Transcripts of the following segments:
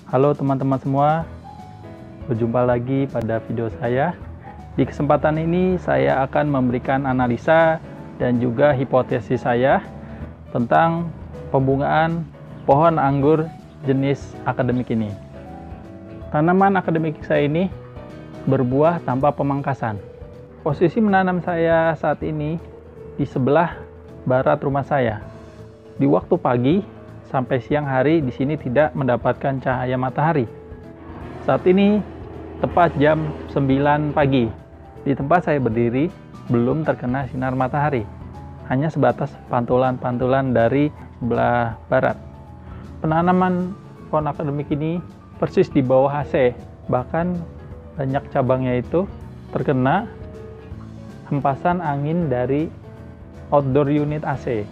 Halo teman-teman semua, berjumpa lagi pada video saya. Di kesempatan ini saya akan memberikan analisa dan juga hipotesis saya tentang pembungaan pohon anggur jenis akademik ini. Tanaman akademik saya ini berbuah tanpa pemangkasan. Posisi menanam saya saat ini di sebelah barat rumah saya. Di waktu pagi sampai siang hari di sini tidak mendapatkan cahaya matahari. Saat ini tepat jam 9 pagi. Di tempat saya berdiri belum terkena sinar matahari. Hanya sebatas pantulan-pantulan dari sebelah barat. Penanaman pohon akademik ini persis di bawah AC. Bahkan banyak cabangnya itu terkena hempasan angin dari outdoor unit AC.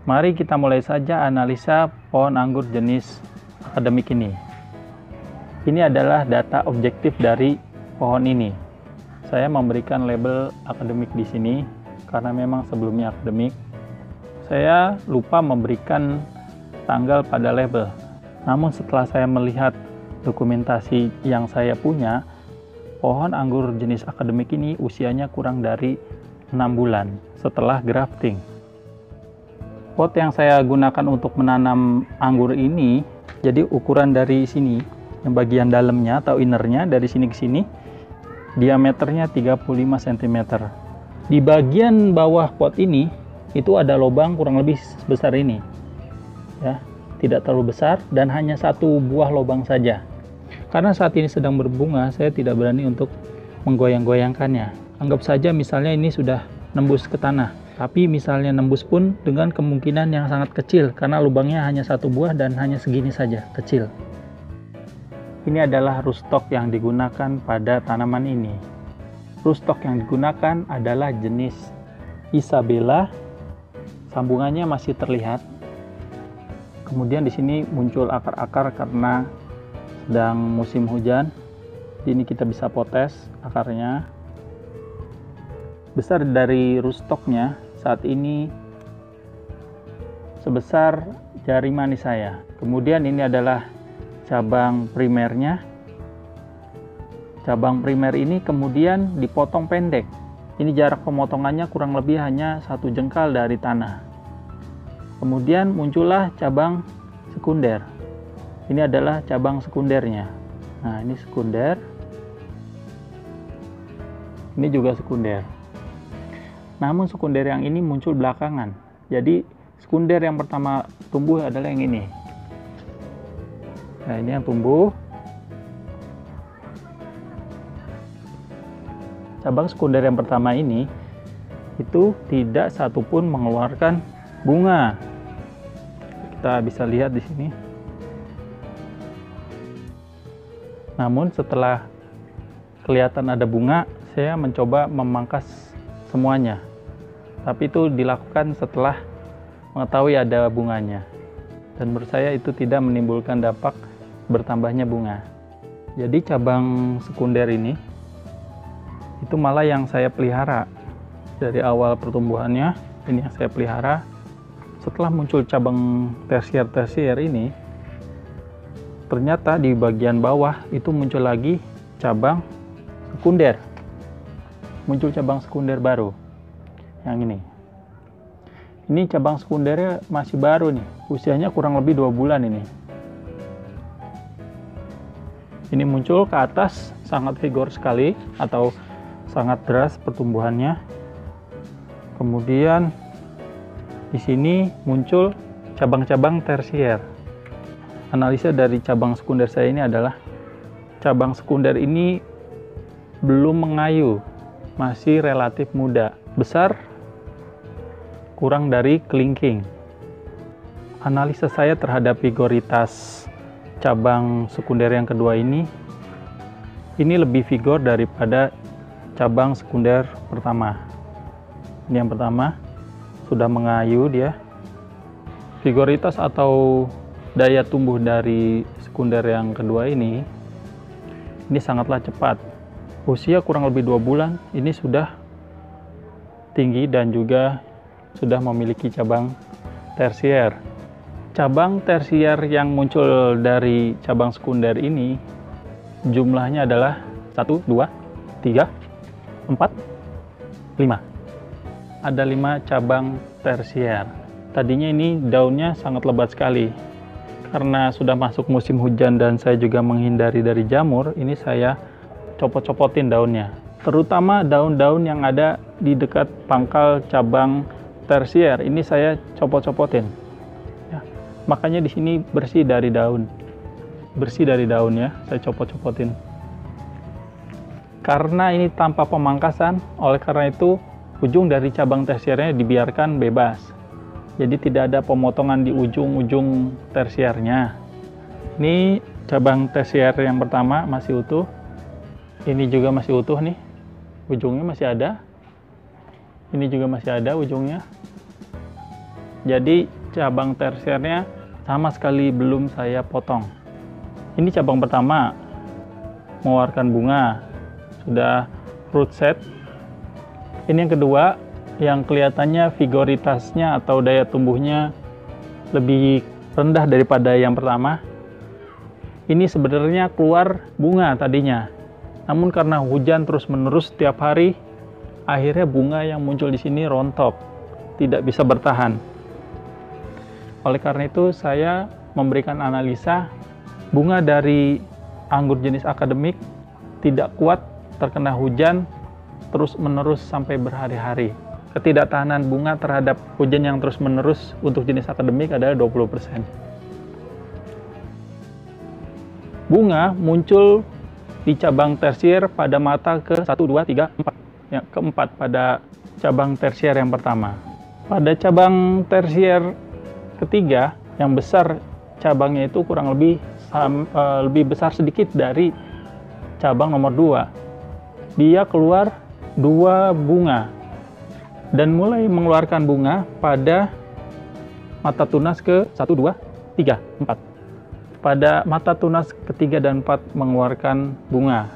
Mari kita mulai saja analisa pohon anggur jenis akademik ini. Ini adalah data objektif dari pohon ini. Saya memberikan label akademik di sini karena memang sebelumnya akademik. Saya lupa memberikan tanggal pada label. Namun setelah saya melihat dokumentasi yang saya punya, pohon anggur jenis akademik ini usianya kurang dari 6 bulan setelah grafting. Pot yang saya gunakan untuk menanam anggur ini, jadi ukuran dari sini, yang bagian dalamnya atau innernya dari sini ke sini, diameternya 35 cm. Di bagian bawah pot ini, itu ada lubang kurang lebih sebesar ini. Ya, tidak terlalu besar dan hanya satu buah lubang saja. Karena saat ini sedang berbunga, saya tidak berani untuk menggoyang-goyangkannya. Anggap saja misalnya ini sudah nembus ke tanah. Tapi misalnya nembus pun dengan kemungkinan yang sangat kecil karena lubangnya hanya satu buah dan hanya segini saja, kecil. Ini adalah rootstock yang digunakan pada tanaman ini. Rootstock yang digunakan adalah jenis Isabella. Sambungannya masih terlihat. Kemudian di sini muncul akar-akar karena sedang musim hujan. Ini kita bisa potes akarnya. Besar dari rootstocknya saat ini sebesar jari manis saya. Kemudian ini adalah cabang primernya. Cabang primer ini kemudian dipotong pendek. Ini jarak pemotongannya kurang lebih hanya 1 jengkal dari tanah. Kemudian muncullah cabang sekunder. Ini adalah cabang sekundernya. Nah, ini sekunder. Ini juga sekunder. Namun sekunder yang ini muncul belakangan. Jadi sekunder yang pertama tumbuh adalah yang ini. Nah, ini yang tumbuh. Cabang sekunder yang pertama ini itu tidak satupun mengeluarkan bunga. Kita bisa lihat di sini. Namun setelah kelihatan ada bunga, saya mencoba memangkas semuanya. Tapi itu dilakukan setelah mengetahui ada bunganya. Dan menurut saya itu tidak menimbulkan dampak bertambahnya bunga. Jadi cabang sekunder ini itu malah yang saya pelihara dari awal pertumbuhannya. Ini yang saya pelihara. Setelah muncul cabang tersier ini, ternyata di bagian bawah itu muncul lagi cabang sekunder. Muncul cabang sekunder baru. Yang ini. Ini cabang sekundernya masih baru nih. Usianya kurang lebih 2 bulan ini. Ini muncul ke atas sangat vigor sekali atau sangat deras pertumbuhannya. Kemudian di sini muncul cabang-cabang tersier. Analisa dari cabang sekunder saya ini adalah cabang sekunder ini belum mengayu, masih relatif muda, besar, kurang dari kelingking. Analisa saya terhadap vigoritas cabang sekunder yang kedua ini lebih vigor daripada cabang sekunder pertama. Ini yang pertama sudah mengayu dia. Vigoritas atau daya tumbuh dari sekunder yang kedua ini sangatlah cepat. Usia kurang lebih 2 bulan ini sudah tinggi dan juga sudah memiliki cabang tersier. cabang tersier yang muncul dari cabang sekunder ini jumlahnya adalah 1, 2, 3, 4, 5. Ada 5 cabang tersier. Tadinya ini daunnya sangat lebat sekali. Karena sudah masuk musim hujan dan saya juga menghindari dari jamur, ini saya copot-copotin daunnya. Terutama daun-daun yang ada di dekat pangkal cabang tersier, ini saya copot-copotin. Ya, makanya di sini bersih dari daun. Bersih dari daun ya, saya copot-copotin. Karena ini tanpa pemangkasan, oleh karena itu ujung dari cabang tersiernya dibiarkan bebas. Jadi tidak ada pemotongan di ujung-ujung tersiernya. Ini cabang tersier yang pertama masih utuh. Ini juga masih utuh nih. Ujungnya masih ada. Ini juga masih ada ujungnya. Jadi cabang tersiernya sama sekali belum saya potong. Ini cabang pertama mengeluarkan bunga, sudah fruit set. Ini yang kedua, yang kelihatannya vigoritasnya atau daya tumbuhnya lebih rendah daripada yang pertama. Ini sebenarnya keluar bunga tadinya, namun karena hujan terus-menerus setiap hari, akhirnya bunga yang muncul di sini rontok, tidak bisa bertahan. Oleh karena itu, saya memberikan analisa bunga dari anggur jenis akademik tidak kuat terkena hujan terus-menerus sampai berhari-hari. Ketidaktahanan bunga terhadap hujan yang terus-menerus untuk jenis akademik adalah 20%. Bunga muncul di cabang tersier pada mata ke 1, 2, 3, 4. Ya, keempat pada cabang tersier yang pertama. Pada cabang tersier ketiga, yang besar cabangnya itu kurang lebih besar sedikit dari cabang nomor 2. Dia keluar 2 bunga dan mulai mengeluarkan bunga pada mata tunas ke 1, 2, 3, 4. Pada mata tunas ketiga dan 4 mengeluarkan bunga.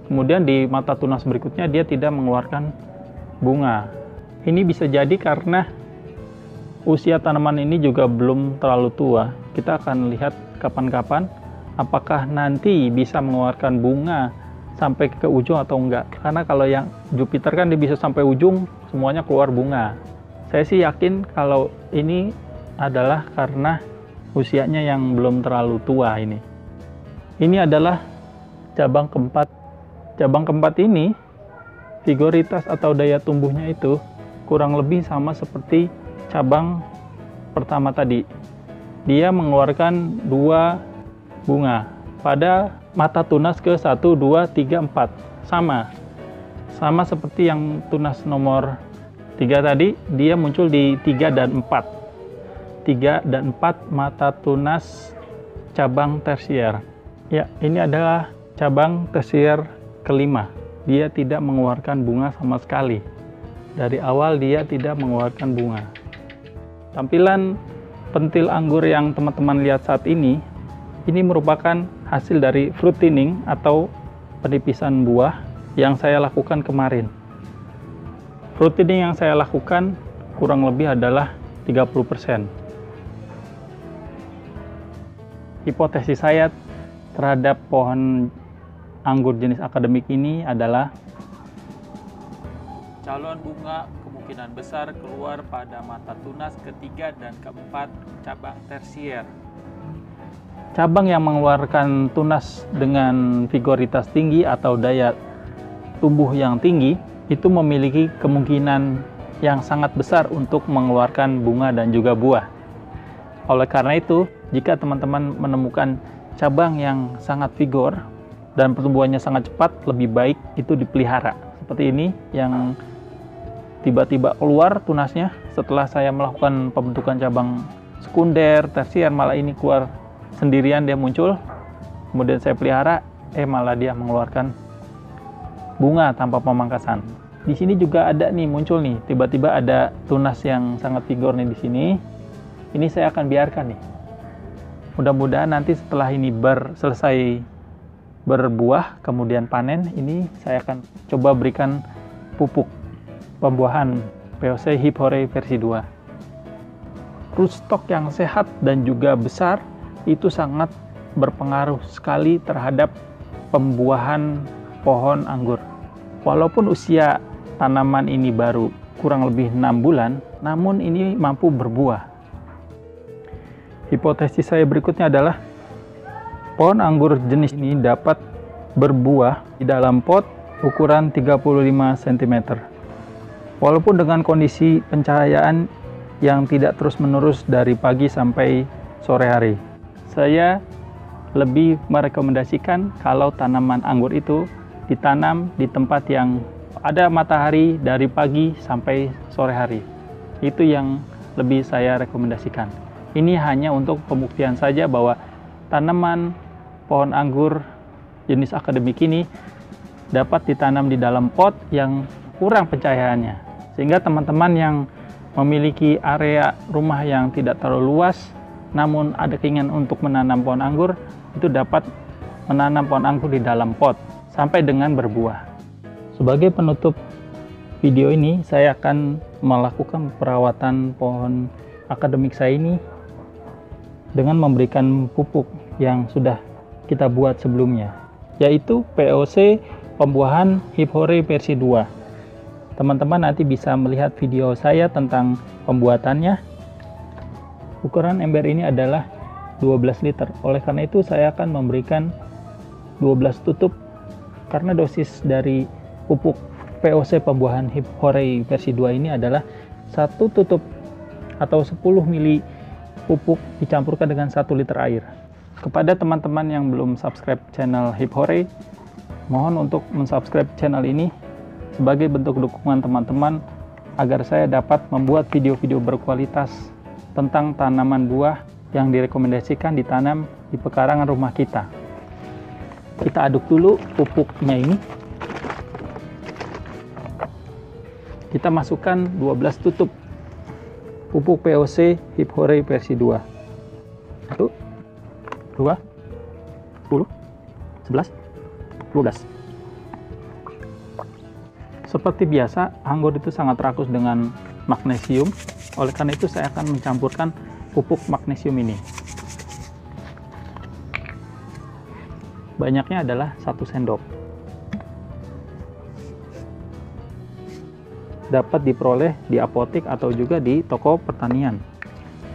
Kemudian di mata tunas berikutnya dia tidak mengeluarkan bunga. Ini bisa jadi karena usia tanaman ini juga belum terlalu tua. Kita akan lihat kapan-kapan apakah nanti bisa mengeluarkan bunga sampai ke ujung atau enggak. Karena kalau yang Jupiter kan dia bisa sampai ujung semuanya keluar bunga. Saya sih yakin kalau ini adalah karena usianya yang belum terlalu tua ini. Ini adalah cabang keempat. Cabang keempat ini vigoritas atau daya tumbuhnya itu kurang lebih sama seperti cabang pertama tadi. Dia mengeluarkan 2 bunga pada mata tunas ke 1, 2, 3, 4. Sama seperti yang tunas nomor 3 tadi, dia muncul di 3 dan 4. 3 dan 4 mata tunas cabang tersier. Ya, ini adalah cabang tersier kelima. Dia tidak mengeluarkan bunga sama sekali. Dari awal dia tidak mengeluarkan bunga. Tampilan pentil anggur yang teman-teman lihat saat ini merupakan hasil dari fruit tinning atau penipisan buah yang saya lakukan kemarin. Fruit tinning yang saya lakukan kurang lebih adalah 30%. Hipotesis saya terhadap pohon anggur jenis akademik ini adalah calon bunga kemungkinan besar keluar pada mata tunas ketiga dan keempat cabang tersier. Cabang yang mengeluarkan tunas dengan vigoritas tinggi atau daya tumbuh yang tinggi itu memiliki kemungkinan yang sangat besar untuk mengeluarkan bunga dan juga buah. Oleh karena itu, jika teman-teman menemukan cabang yang sangat vigor dan pertumbuhannya sangat cepat, lebih baik itu dipelihara. Seperti ini yang tiba-tiba keluar tunasnya setelah saya melakukan pembentukan cabang sekunder, tersier, malah ini keluar sendirian, dia muncul. Kemudian saya pelihara, malah dia mengeluarkan bunga tanpa pemangkasan. Di sini juga ada nih, muncul nih, tiba-tiba ada tunas yang sangat vigor nih di sini. Ini saya akan biarkan nih. Mudah-mudahan nanti setelah ini selesai berbuah, kemudian panen, ini saya akan coba berikan pupuk pembuahan POC Hip Hooray versi 2. rootstock yang sehat dan juga besar itu sangat berpengaruh sekali terhadap pembuahan pohon anggur. Walaupun usia tanaman ini baru kurang lebih 6 bulan, namun ini mampu berbuah. Hipotesis saya berikutnya adalah pohon anggur jenis ini dapat berbuah di dalam pot ukuran 35 cm. Walaupun dengan kondisi pencahayaan yang tidak terus-menerus dari pagi sampai sore hari. Saya lebih merekomendasikan kalau tanaman anggur itu ditanam di tempat yang ada matahari dari pagi sampai sore hari. Itu yang lebih saya rekomendasikan. Ini hanya untuk pembuktian saja bahwa tanaman pohon anggur jenis akademik ini dapat ditanam di dalam pot yang kurang pencahayaannya. Sehingga teman-teman yang memiliki area rumah yang tidak terlalu luas, namun ada keinginan untuk menanam pohon anggur, itu dapat menanam pohon anggur di dalam pot sampai dengan berbuah. Sebagai penutup video ini, saya akan melakukan perawatan pohon akademik saya ini dengan memberikan pupuk yang sudah kita buat sebelumnya, yaitu POC pembuahan Hip Hooray versi 2. Teman-teman nanti bisa melihat video saya tentang pembuatannya. Ukuran ember ini adalah 12 liter. Oleh karena itu saya akan memberikan 12 tutup, karena dosis dari pupuk POC pembuahan Hip Hooray versi 2 ini adalah 1 tutup atau 10 mili pupuk dicampurkan dengan 1 liter air. Kepada teman-teman yang belum subscribe channel Hip Hooray, mohon untuk mensubscribe channel ini sebagai bentuk dukungan teman-teman agar saya dapat membuat video-video berkualitas tentang tanaman buah yang direkomendasikan ditanam di pekarangan rumah kita. Kita aduk dulu pupuknya ini. Kita masukkan 12 tutup pupuk POC Hip Hooray versi 2. 1, 2, 10, 11, 12. Seperti biasa, anggur itu sangat rakus dengan magnesium. Oleh karena itu saya akan mencampurkan pupuk magnesium ini. Banyaknya adalah 1 sendok. Dapat diperoleh di apotek atau juga di toko pertanian.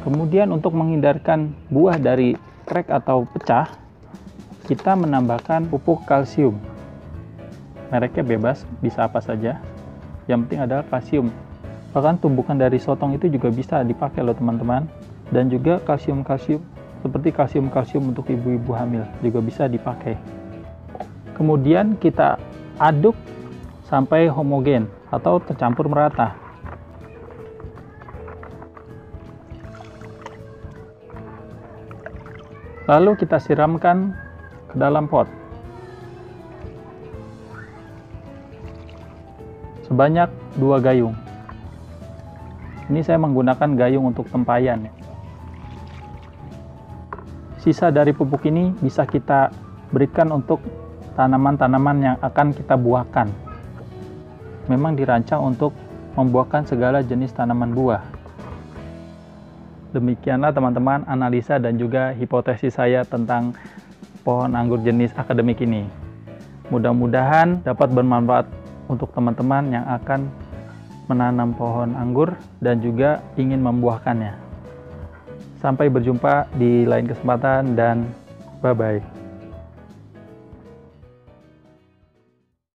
Kemudian untuk menghindarkan buah dari krek atau pecah, kita menambahkan pupuk kalsium. Mereknya bebas, bisa apa saja. Yang penting adalah kalsium. Bahkan tumbukan dari sotong itu juga bisa dipakai loh teman-teman. Dan juga kalsium-kalsium seperti kalsium-kalsium untuk ibu-ibu hamil juga bisa dipakai. Kemudian kita aduk sampai homogen atau tercampur merata. Lalu kita siramkan ke dalam pot sebanyak 2 gayung. Ini saya menggunakan gayung untuk tempayan. Sisa dari pupuk ini bisa kita berikan untuk tanaman-tanaman yang akan kita buahkan. Memang dirancang untuk membuahkan segala jenis tanaman buah. Demikianlah teman-teman analisa dan juga hipotesis saya tentang pohon anggur jenis akademik ini. Mudah-mudahan dapat bermanfaat untuk teman-teman yang akan menanam pohon anggur dan juga ingin membuahkannya. Sampai berjumpa di lain kesempatan dan bye-bye.